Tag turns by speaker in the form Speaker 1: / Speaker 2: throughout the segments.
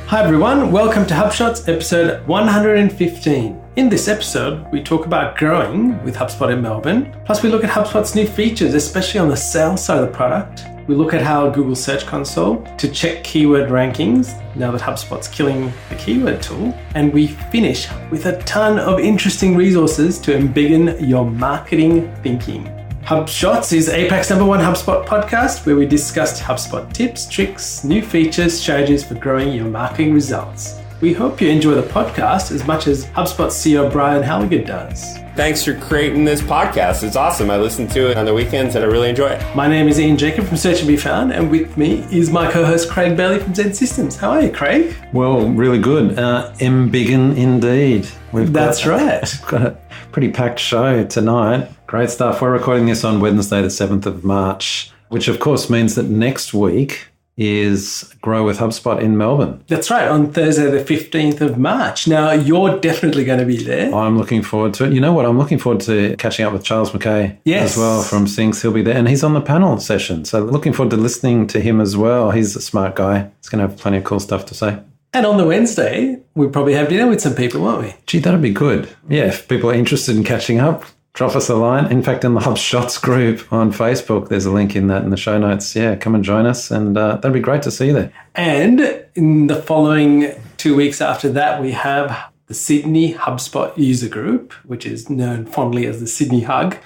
Speaker 1: Hi everyone, welcome to HubShots episode 115. In this episode, we talk about growing with HubSpot in Melbourne. Plus we look at HubSpot's new features, especially on the sales side of the product. We look at how Google Search Console to check keyword rankings now that HubSpot's killing the keyword tool. And we finish with a ton of interesting resources to embiggen your marketing thinking. HubShots is APAC's #1 HubSpot podcast where we discussed HubSpot tips, tricks, new features, strategies for growing your marketing results. We hope you enjoy the podcast as much as HubSpot CEO Brian Halligan does.
Speaker 2: Thanks for creating this podcast. It's awesome. I listen to it on the weekends and I really enjoy it.
Speaker 1: My name is Ian Jacob from Search and Be Found, and with me is my co-host Craig Bailey from XEN Systems. How are you, Craig?
Speaker 3: Well, really good. Embiggen indeed.
Speaker 1: That's right.
Speaker 3: We've got a pretty packed show tonight. Great stuff. We're recording this on Wednesday, the 7th of March, which of course means that next week is Grow with HubSpot in Melbourne.
Speaker 1: That's right, on Thursday the 15th of March. Now, you're definitely going to be there.
Speaker 3: I'm looking forward to it. You know what? I'm looking forward to catching up with Charles McKay as well from Syncs. He'll be there, and he's on the panel session. So looking forward to listening to him as well. He's a smart guy. He's going to have plenty of cool stuff to say.
Speaker 1: And on the Wednesday, we'll probably have dinner with some people, won't we?
Speaker 3: Gee, that'd be good. Yeah, if people are interested in catching up, drop us a line. In fact, in the HubShots group on Facebook, there's a link in the show notes. Yeah, come and join us, and that'd be great to see you there.
Speaker 1: And in the following 2 weeks after that, we have the Sydney HubSpot user group, which is known fondly as the Sydney Hug.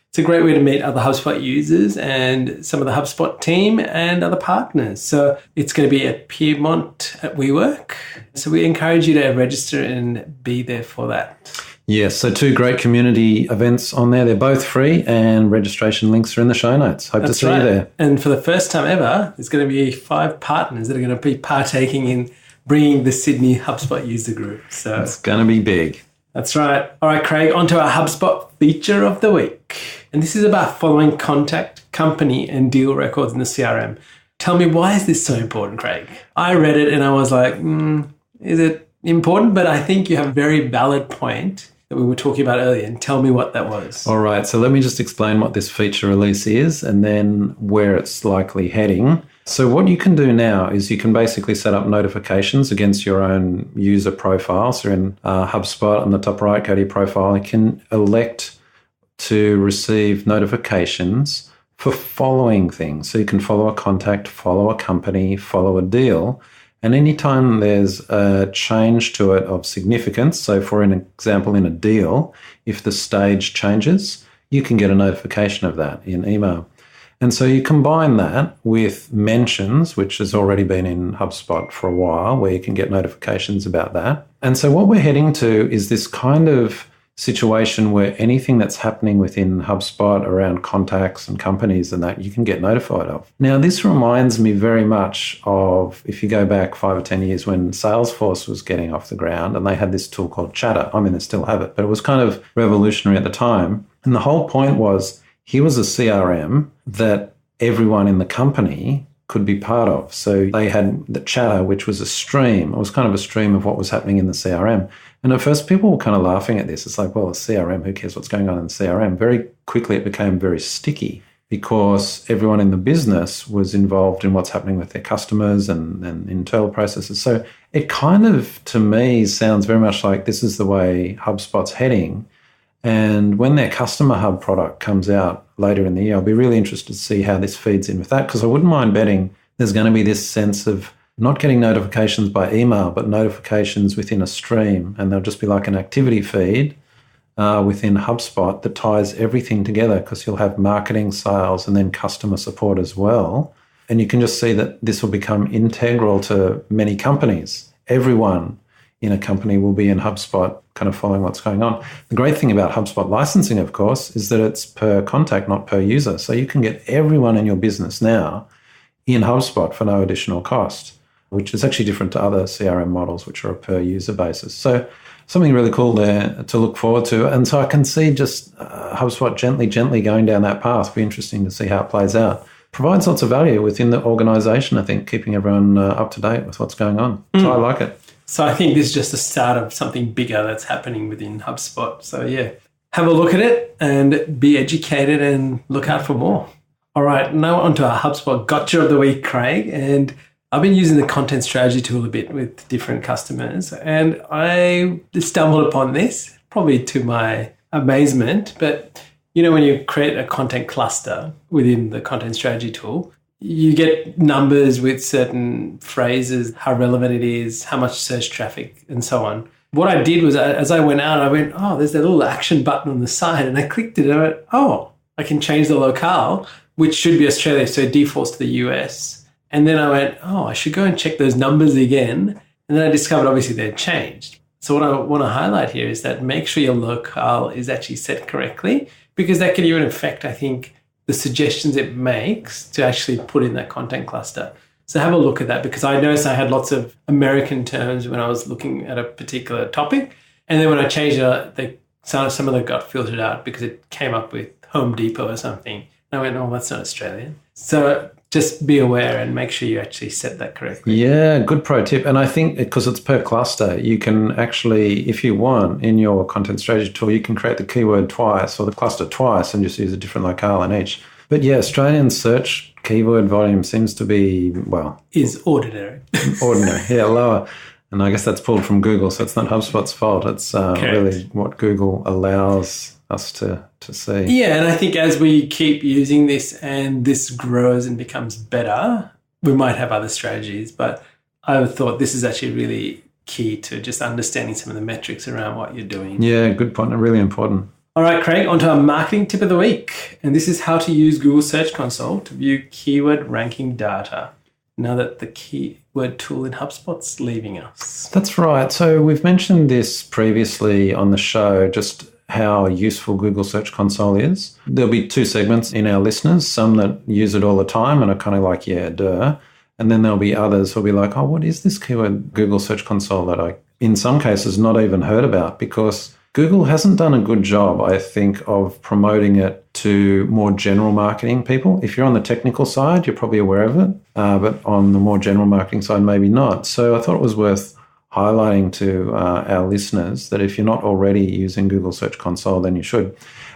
Speaker 1: It's a great way to meet other HubSpot users and some of the HubSpot team and other partners. So it's going to be at Piedmont at WeWork. So we encourage you to register and be there for that.
Speaker 3: Yes, so 2 great community events on there. They're both free and registration links are in the show notes. Hope to see you there.
Speaker 1: And for the first time ever, there's going to be 5 partners that are going to be partaking in bringing the Sydney HubSpot user group. So
Speaker 3: it's going to be big.
Speaker 1: That's right. All right, Craig, on to our HubSpot feature of the week. And this is about following contact, company, and deal records in the CRM. Tell me, why is this so important, Craig? I read it and I was like, is it important? But I think you have a very valid point that we were talking about earlier, and tell me what that was.
Speaker 3: All right, so let me just explain what this feature release is and then where it's likely heading. So what you can do now is you can basically set up notifications against your own user profile. So in HubSpot on the top right, go to your profile, you can elect to receive notifications for following things. So you can follow a contact, follow a company, follow a deal. And anytime there's a change to it of significance, so for an example in a deal, if the stage changes, you can get a notification of that in email. And so you combine that with mentions, which has already been in HubSpot for a while, where you can get notifications about that. And so what we're heading to is this kind of situation where anything that's happening within HubSpot around contacts and companies and that you can get notified of. Now, this reminds me very much of if you go back 5 or 10 years when Salesforce was getting off the ground and they had this tool called Chatter. I mean, they still have it, but it was kind of revolutionary at the time. And the whole point was here was a CRM that everyone in the company could be part of. So they had the Chatter, which was a stream. It was kind of a stream of what was happening in the CRM. And at first, people were kind of laughing at this. It's like, well, a CRM, who cares what's going on in the CRM? Very quickly, it became very sticky because everyone in the business was involved in what's happening with their customers and internal processes. So it kind of, to me, sounds very much like this is the way HubSpot's heading. And when their Customer Hub product comes out later in the year, I'll be really interested to see how this feeds in with that, because I wouldn't mind betting there's going to be this sense of not getting notifications by email, but notifications within a stream. And they'll just be like an activity feed within HubSpot that ties everything together, because you'll have marketing, sales, and then customer support as well. And you can just see that this will become integral to many companies. Everyone in a company will be in HubSpot kind of following what's going on. The great thing about HubSpot licensing, of course, is that it's per contact, not per user. So you can get everyone in your business now in HubSpot for no additional cost, which is actually different to other CRM models, which are a per user basis. So something really cool there to look forward to. And so I can see just HubSpot gently going down that path. It'll be interesting to see how it plays out. Provides lots of value within the organization, I think, keeping everyone up to date with what's going on. So I like it.
Speaker 1: So I think this is just the start of something bigger that's happening within HubSpot. So yeah, have a look at it and be educated and look out for more. All right, now on to our HubSpot Gotcha of the Week, Craig. And I've been using the content strategy tool a bit with different customers, and I stumbled upon this, probably to my amazement. But, when you create a content cluster within the content strategy tool, you get numbers with certain phrases, how relevant it is, how much search traffic, and so on. What I did was, as I went out, I went, oh, there's that little action button on the side, and I clicked it, and I went, oh, I can change the locale, which should be Australia, so it defaults to the US. And then I went, oh, I should go and check those numbers again. And then I discovered, obviously, they'd changed. So what I want to highlight here is that make sure your locale is actually set correctly, because that can even affect, I think, the suggestions it makes to actually put in that content cluster. So have a look at that, because I noticed I had lots of American terms when I was looking at a particular topic. And then when I changed it, some of them got filtered out because it came up with Home Depot or something. And I went, oh, that's not Australian. So just be aware and make sure you actually set that correctly.
Speaker 3: Yeah, good pro tip. And I think because it's per cluster, you can actually, if you want, in your content strategy tool, you can create the keyword twice or the cluster twice and just use a different locale in each. But yeah, Australian search keyword volume seems to be,
Speaker 1: is ordinary.
Speaker 3: Ordinary, yeah, lower. And I guess that's pulled from Google, so it's not HubSpot's fault. It's really what Google allows us to see.
Speaker 1: Yeah, and I think as we keep using this and this grows and becomes better, we might have other strategies. But I thought this is actually really key to just understanding some of the metrics around what you're doing.
Speaker 3: Yeah, good point. Really important.
Speaker 1: All right, Craig, on to our marketing tip of the week. And this is how to use Google Search Console to view keyword ranking data now that the keyword tool in HubSpot's leaving us.
Speaker 3: That's right. So we've mentioned this previously on the show, just how useful Google Search Console is. There'll be two segments in our listeners, some that use it all the time and are kind of like, yeah, duh. And then there'll be others who'll be like, oh, what is this keyword Google Search Console that I, in some cases, not even heard about? Because Google hasn't done a good job, I think, of promoting it to more general marketing people. If you're on the technical side, you're probably aware of it, but on the more general marketing side, maybe not. So I thought it was worth highlighting to our listeners that if you're not already using Google Search Console, then you should.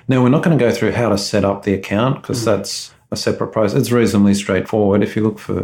Speaker 3: Now, we're not going to go through how to set up the account because that's a separate process. It's reasonably straightforward. If you look for,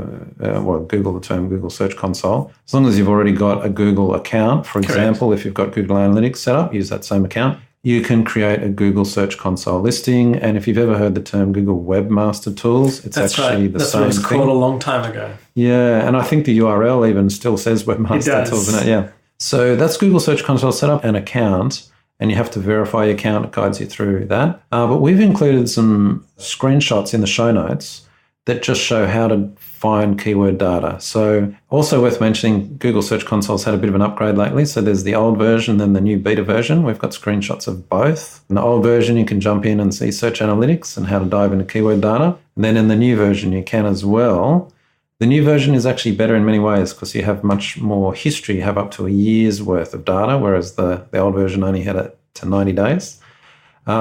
Speaker 3: Google the term Google Search Console, as long as you've already got a Google account, for example, if you've got Google Analytics set up, use that same account. You can create a Google Search Console listing. And if you've ever heard the term Google Webmaster Tools, it's actually the same thing. That's what it was
Speaker 1: called a long time ago.
Speaker 3: Yeah, and I think the URL even still says Webmaster Tools in it. Yeah. So that's Google Search Console. Set up an account and you have to verify your account. It guides you through that. But we've included some screenshots in the show notes that just show how to find keyword data. So also worth mentioning, Google Search Console's had a bit of an upgrade lately. So there's the old version and the new beta version. We've got screenshots of both. In the old version, you can jump in and see search analytics and how to dive into keyword data. And then in the new version, you can as well. The new version is actually better in many ways because you have much more history. You have up to a year's worth of data, whereas the old version only had it to 90 days.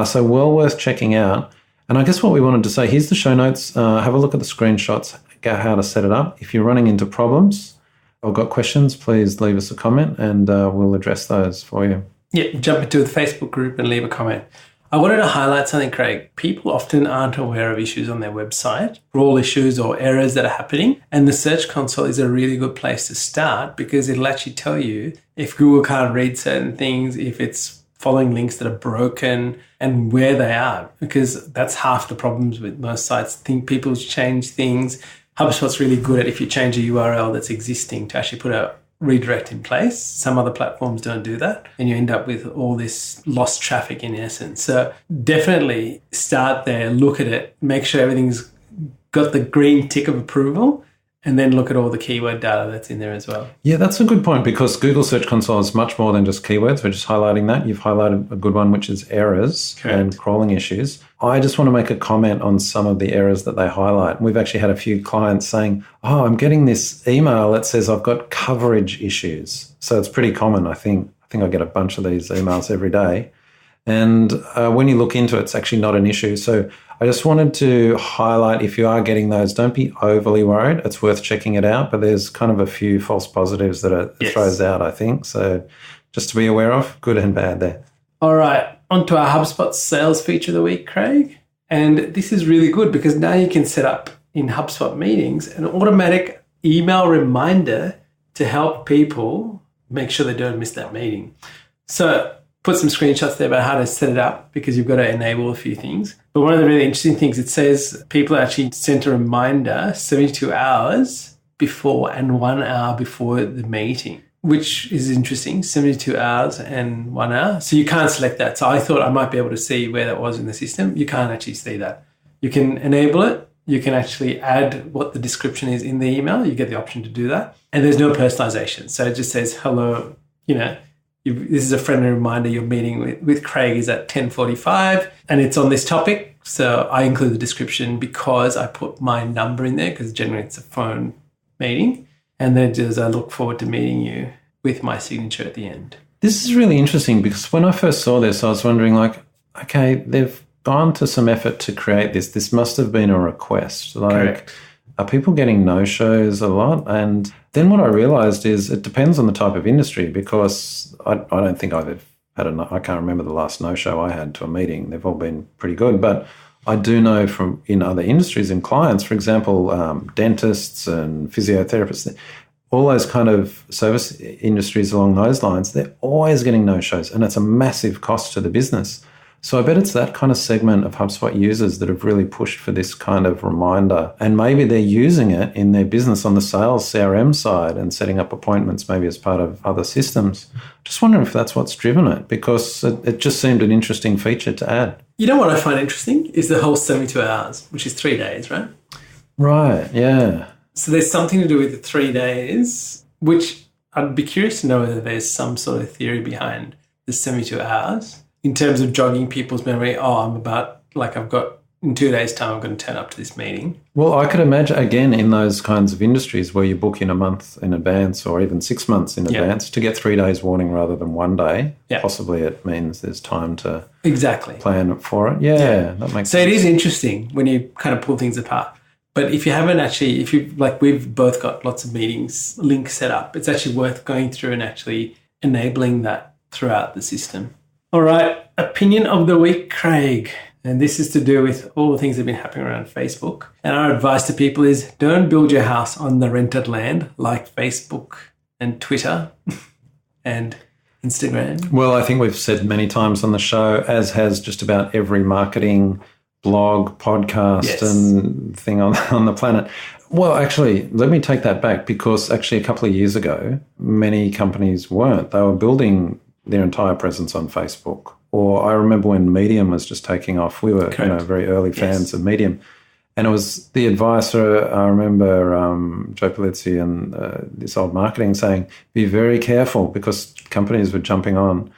Speaker 3: So well worth checking out. And I guess what we wanted to say, here's the show notes. Have a look at the screenshots, get how to set it up. If you're running into problems or got questions, please leave us a comment and we'll address those for you.
Speaker 1: Yeah, jump into the Facebook group and leave a comment. I wanted to highlight something, Craig. People often aren't aware of issues on their website, rule issues or errors that are happening. And the Search Console is a really good place to start because it'll actually tell you if Google can't read certain things, if it's following links that are broken and where they are, because that's half the problems with most sites. I think people change things. HubSpot's really good at if you change a URL that's existing to actually put a redirect in place. Some other platforms don't do that, and you end up with all this lost traffic in essence. So definitely start there, look at it, make sure everything's got the green tick of approval, and then look at all the keyword data that's in there as well.
Speaker 3: Yeah, that's a good point because Google Search Console is much more than just keywords. We're just highlighting that. You've highlighted a good one, which is errors and crawling issues. I just want to make a comment on some of the errors that they highlight. We've actually had a few clients saying, oh, I'm getting this email that says I've got coverage issues. So it's pretty common. I think I get a bunch of these emails every day. And when you look into it, it's actually not an issue. So I just wanted to highlight, if you are getting those, don't be overly worried. It's worth checking it out, but there's kind of a few false positives that it throws out, I think. So just to be aware of, good and bad there.
Speaker 1: All right, on to our HubSpot sales feature of the week, Craig. And this is really good because now you can set up in HubSpot meetings an automatic email reminder to help people make sure they don't miss that meeting. So put some screenshots there about how to set it up because you've got to enable a few things. But one of the really interesting things, it says people actually sent a reminder 72 hours before and 1 hour before the meeting, which is interesting, 72 hours and 1 hour. So you can't select that. So I thought I might be able to see where that was in the system. You can't actually see that. You can enable it. You can actually add what the description is in the email. You get the option to do that. And there's no personalization. So it just says, hello, this is a friendly reminder your meeting with Craig is at 10:45 and it's on this topic. So I include the description because I put my number in there because generally it's a phone meeting. And then just I look forward to meeting you with my signature at the end.
Speaker 3: This is really interesting because when I first saw this, I was wondering okay, they've gone to some effort to create this. This must have been a request.
Speaker 1: Correct.
Speaker 3: Are people getting no-shows a lot? And then what I realized is it depends on the type of industry because I don't think I've had I can't remember the last no-show I had to a meeting. They've all been pretty good. But I do know from in other industries and clients, for example, dentists and physiotherapists, all those kind of service industries along those lines, they're always getting no-shows and it's a massive cost to the business. So I bet it's that kind of segment of HubSpot users that have really pushed for this kind of reminder. And maybe they're using it in their business on the sales CRM side and setting up appointments maybe as part of other systems. Just wondering if that's what's driven it because it just seemed an interesting feature to add.
Speaker 1: You know what I find interesting is the whole 72 hours, which is 3 days, right?
Speaker 3: Right, yeah.
Speaker 1: So there's something to do with the 3 days, which I'd be curious to know whether there's some sort of theory behind the 72 hours. In terms of jogging people's memory, I've got in 2 days' time, I'm going to turn up to this meeting.
Speaker 3: Well, I could imagine, again, in those kinds of industries where you book in a month in advance or even 6 months in advance to get 3 days warning rather than 1 day. Yeah. Possibly it means there's time to plan for it. Yeah. That makes sense.
Speaker 1: So it is interesting when you kind of pull things apart. But if you haven't actually, we've both got lots of meetings links set up, it's actually worth going through and actually enabling that throughout the system. All right, opinion of the week, Craig. And this is to do with all the things that have been happening around Facebook. And our advice to people is don't build your house on the rented land like Facebook and Twitter and Instagram.
Speaker 3: Well, I think we've said many times on the show, as has just about every marketing blog, podcast and thing on the planet. Well, actually, let me take that back because actually a couple of years ago, many companies weren't. They were building their entire presence on Facebook. Or I remember when Medium was just taking off. We were very early fans of Medium. And it was the advisor, I remember Joe Palizzi and this old marketing saying, be very careful because companies were jumping on. And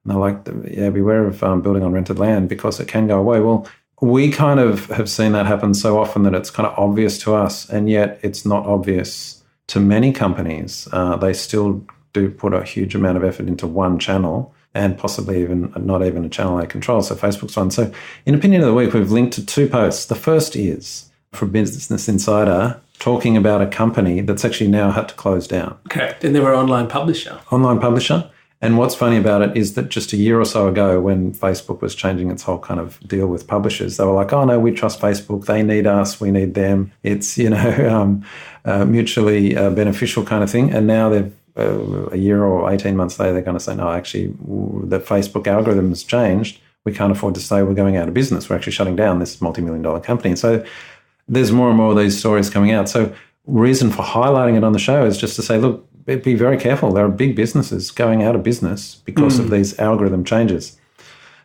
Speaker 3: they're like, beware of building on rented land because it can go away. Well, we kind of have seen that happen so often that it's kind of obvious to us, and yet it's not obvious to many companies. They still do put a huge amount of effort into one channel and possibly even not even a channel they control. So Facebook's one. So in Opinion of the Week, we've linked to 2 posts. The first is for Business Insider talking about a company that's actually now had to close down.
Speaker 1: Correct. And they were an online publisher.
Speaker 3: And what's funny about it is that just a year or so ago when Facebook was changing its whole kind of deal with publishers, they were like, oh, no, we trust Facebook. They need us. We need them. It's, mutually beneficial kind of thing. And now they've a year or 18 months later, they're going to say, no, actually, the Facebook algorithm has changed. We can't afford to stay. We're going out of business. We're actually shutting down this multi-million-dollar company. And so there's more and more of these stories coming out. So reason for highlighting it on the show is just to say, look, be very careful. There are big businesses going out of business because of these algorithm changes.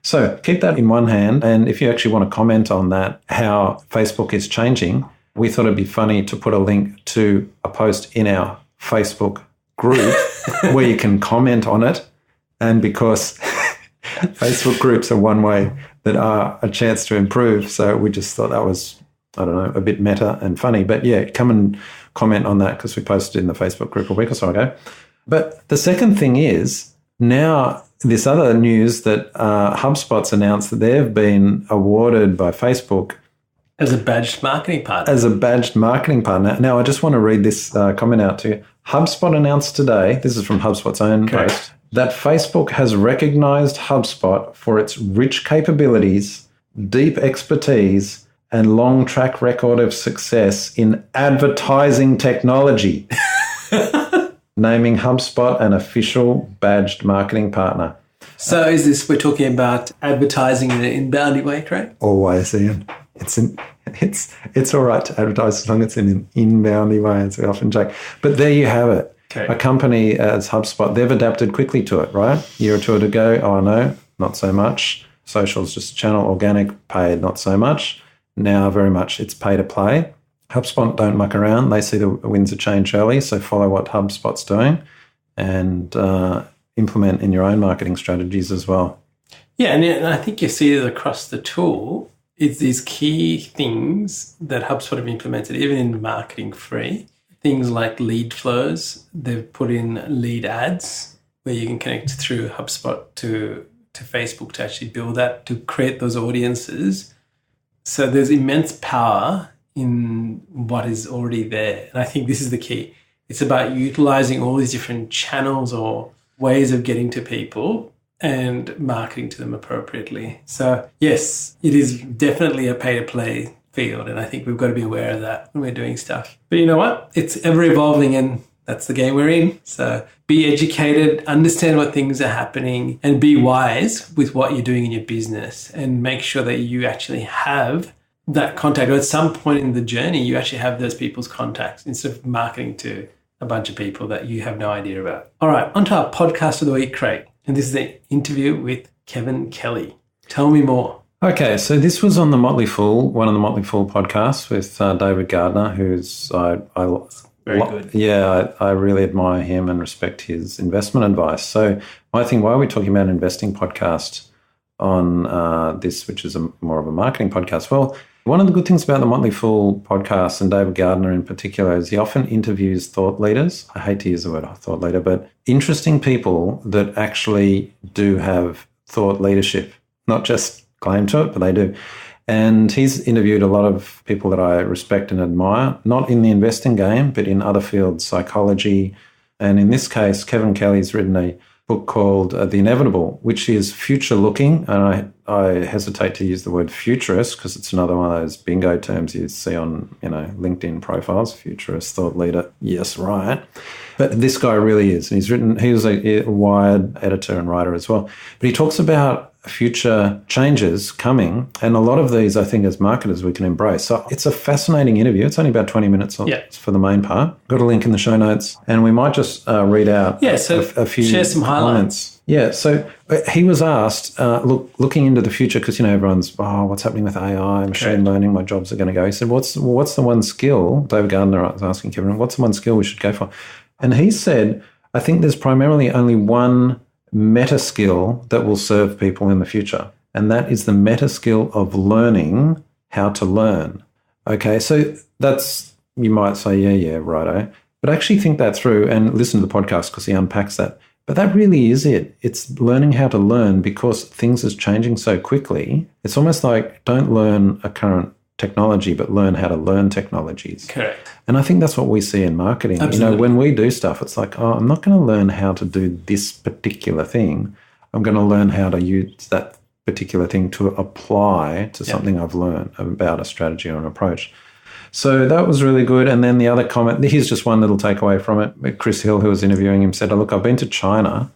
Speaker 3: So keep that in one hand. And if you actually want to comment on that, how Facebook is changing, we thought it'd be funny to put a link to a post in our Facebook group where you can comment on it. And because Facebook groups are one way that are a chance to improve. So we just thought that was, a bit meta and funny. But yeah, come and comment on that because we posted in the Facebook group a week or so ago. But the second thing is now this other news that HubSpot's announced that they've been awarded by Facebook
Speaker 1: as a badged marketing partner. Now, I just want to read this comment out to you. HubSpot announced today, this is from HubSpot's own post, that Facebook has recognized HubSpot for its rich capabilities, deep expertise,
Speaker 3: and long track record of success in advertising technology, naming HubSpot an official badged marketing partner.
Speaker 1: So is this, we're talking about advertising in an inboundy way, Craig?
Speaker 3: Always, Ian. It's all right to advertise as long as it's in an inboundy way, as we often joke. But there you have it.
Speaker 1: Okay.
Speaker 3: A company as HubSpot, they've adapted quickly to it, right? A year or two ago, oh no, not so much. Social's just a channel, organic, paid, not so much. Now very much it's pay to play. HubSpot don't muck around. They see the winds of change early, so follow what HubSpot's doing and implement in your own marketing strategies as well.
Speaker 1: Yeah, and I think you see it across the tool. It's these key things that HubSpot have implemented, even in marketing free. Things like lead flows. They've put in lead ads where you can connect through HubSpot to Facebook to actually build that, to create those audiences. So there's immense power in what is already there. And I think this is the key. It's about utilizing all these different channels or ways of getting to people and marketing to them appropriately. So yes, it is definitely a pay-to-play field, and I think we've got to be aware of that when we're doing stuff. But you know what? It's ever-evolving, and that's the game we're in. So be educated, understand what things are happening, and be wise with what you're doing in your business, and make sure that you actually have that contact, or at some point in the journey, you actually have those people's contacts instead of marketing to a bunch of people that you have no idea about. All right, on to our podcast of the week, Craig. And this is the interview with Kevin Kelly. Tell me more.
Speaker 3: Okay, so this was on the Motley Fool, one of the Motley Fool podcasts with David Gardner, who's
Speaker 1: Very good.
Speaker 3: Yeah, I really admire him and respect his investment advice. So my thing, why are we talking about an investing podcast on this, which is more of a marketing podcast? Well, one of the good things about the Motley Fool podcast, and David Gardner in particular, is he often interviews thought leaders. I hate to use the word thought leader, but interesting people that actually do have thought leadership, not just claim to it, but they do. And he's interviewed a lot of people that I respect and admire, not in the investing game, but in other fields, psychology. And in this case, Kevin Kelly's written a book called The Inevitable, which is future-looking. And I hesitate to use the word futurist because it's another one of those bingo terms you see on, LinkedIn profiles, futurist, thought leader. Yes, right. But this guy really is. And he was a Wired editor and writer as well. But he talks about future changes coming, and a lot of these, I think, as marketers, we can embrace. So it's a fascinating interview. It's only about 20 minutes for the main part. Got a link in the show notes, and we might just read out a few
Speaker 1: share some highlights.
Speaker 3: Yeah, so he was asked, looking into the future, because, everyone's, what's happening with AI, machine learning, my jobs are going to go. He said, what's the one skill, David Gardner was asking Kevin, what's the one skill we should go for? And he said, I think there's primarily only one meta skill that will serve people in the future. And that is the meta skill of learning how to learn. Okay, so that's, you might say, yeah, righto. But actually think that through and listen to the podcast because he unpacks that. But that really is it. It's learning how to learn because things is changing so quickly. It's almost like don't learn a current technology, but learn how to learn technologies.
Speaker 1: Correct.
Speaker 3: And I think that's what we see in marketing.
Speaker 1: Absolutely.
Speaker 3: When we do stuff, it's like, I'm not going to learn how to do this particular thing. I'm going to learn how to use that particular thing to apply to something I've learned about a strategy or an approach. So that was really good. And then the other comment, here's just one little takeaway from it. Chris Hill, who was interviewing him, said, look, I've been to China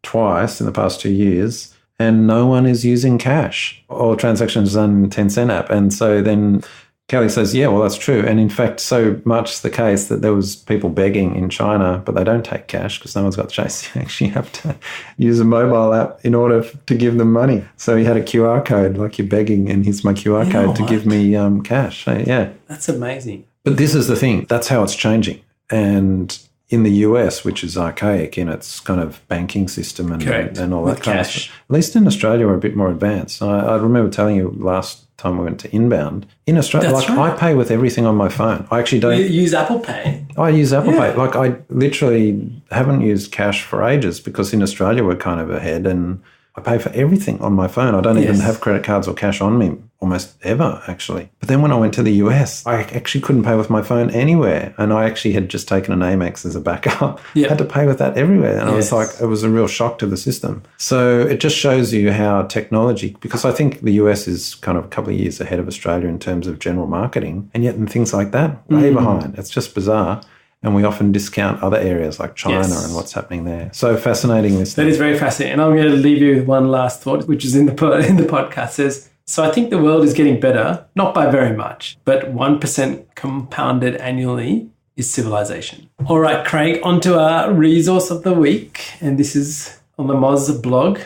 Speaker 3: twice in the past 2 years, and no one is using cash. All transactions done in 10-cent app. And so then Kelly says, yeah, well, that's true. And in fact, so much the case that there was people begging in China, but they don't take cash because no one's got the chase. You actually have to use a mobile app in order to give them money. So he had a QR code, like you're begging, and here's my QR code to give me cash. So, yeah.
Speaker 1: That's amazing.
Speaker 3: But this is the thing. That's how it's changing. And in the US, which is archaic in its kind of banking system and all that kind of stuff. At least in Australia, we're a bit more advanced. I remember telling you last time we went to Inbound. In Australia, I pay with everything on my phone. I actually don't.
Speaker 1: You use Apple Pay?
Speaker 3: I use Apple Pay. I literally haven't used cash for ages because in Australia we're kind of ahead and I pay for everything on my phone. I don't even have credit cards or cash on me almost ever, actually. But then when I went to the US, I actually couldn't pay with my phone anywhere. And I actually had just taken an Amex as a backup. I had to pay with that everywhere. And I was like, it was a real shock to the system. So it just shows you how technology, because I think the US is kind of a couple of years ahead of Australia in terms of general marketing. And yet in things like that, way behind. It's just bizarre. And we often discount other areas like China and what's happening there. So fascinating. That
Speaker 1: is very fascinating. And I'm going to leave you with one last thought, which is in the podcast. Says, so I think the world is getting better, not by very much, but 1% compounded annually is civilization. All right, Craig, on to our resource of the week. And this is on the Moz blog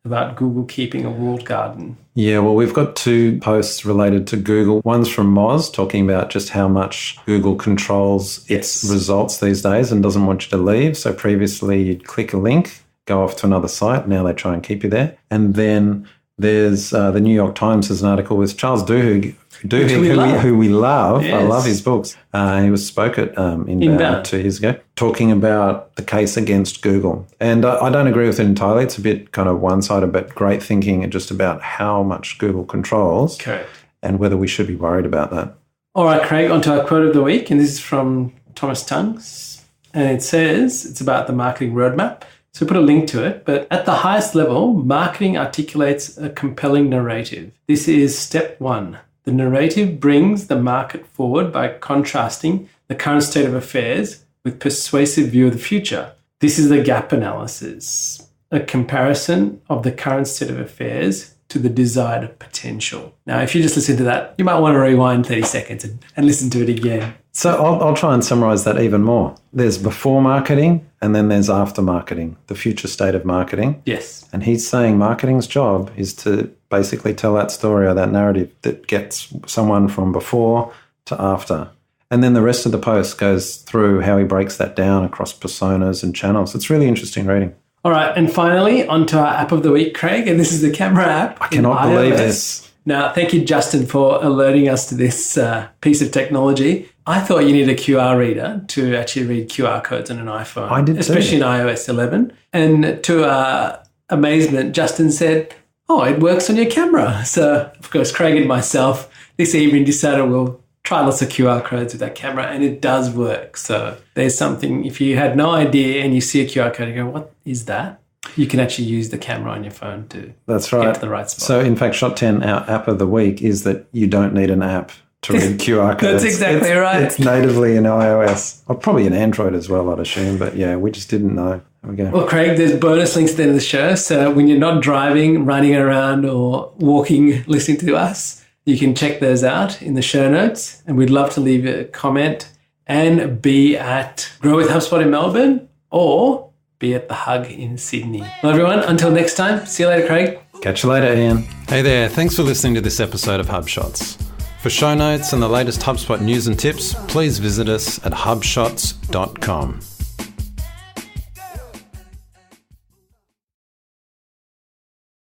Speaker 1: about Google keeping a walled garden.
Speaker 3: Yeah, well, we've got 2 posts related to Google. One's from Moz, talking about just how much Google controls its results these days and doesn't want you to leave. So previously you'd click a link, go off to another site. Now they try and keep you there. And then there's the New York Times has an article with Charles Duhigg, who we love. I love his books. He spoke at Inbound 2 years ago, talking about the case against Google. And I don't agree with it entirely. It's a bit kind of one-sided, but great thinking just about how much Google controls.
Speaker 1: Correct.
Speaker 3: And whether we should be worried about that.
Speaker 1: All right, Craig, on to our quote of the week. And this is from Thomas Tunks. And it says, it's about the marketing roadmap. So we put a link to it, but at the highest level, marketing articulates a compelling narrative. This is step 1. The narrative brings the market forward by contrasting the current state of affairs with persuasive view of the future. This is the gap analysis, a comparison of the current state of affairs to the desired potential. Now, if you just listen to that, you might want to rewind 30 seconds and listen to it again.
Speaker 3: So I'll try and summarize that even more. There's before marketing and then there's after marketing, the future state of marketing.
Speaker 1: Yes.
Speaker 3: And he's saying marketing's job is to basically tell that story or that narrative that gets someone from before to after. And then the rest of the post goes through how he breaks that down across personas and channels. It's really interesting reading.
Speaker 1: All right. And finally, onto our app of the week, Craig. And this is the camera app.
Speaker 3: I cannot believe this.
Speaker 1: Now, thank you, Justin, for alerting us to this piece of technology. I thought you need a QR reader to actually read QR codes on an iPhone.
Speaker 3: I did
Speaker 1: especially in iOS 11. And to our amazement, Justin said, oh, it works on your camera. So, of course, Craig and myself this evening decided we'll try lots of QR codes with that camera, and it does work. So there's something, if you had no idea and you see a QR code, you go, what is that? You can actually use the camera on your phone to get to the right spot.
Speaker 3: So, in fact, Shot 10, our app of the week, is that you don't need an app to read QR codes.
Speaker 1: That's exactly right.
Speaker 3: It's natively in iOS. Or probably in Android as well, I'd assume. But, yeah, we just didn't know. There we go.
Speaker 1: Well, Craig, there's bonus links at the end of the show. So when you're not driving, running around or walking, listening to us, you can check those out in the show notes. And we'd love to leave a comment and be at Grow with HubSpot in Melbourne or be at the Hug in Sydney. Well, everyone, until next time, see you later, Craig.
Speaker 3: Catch you later, Ian. Hey there, thanks for listening to this episode of HubShots. For show notes and the latest HubSpot news and tips, please visit us at HubShots.com.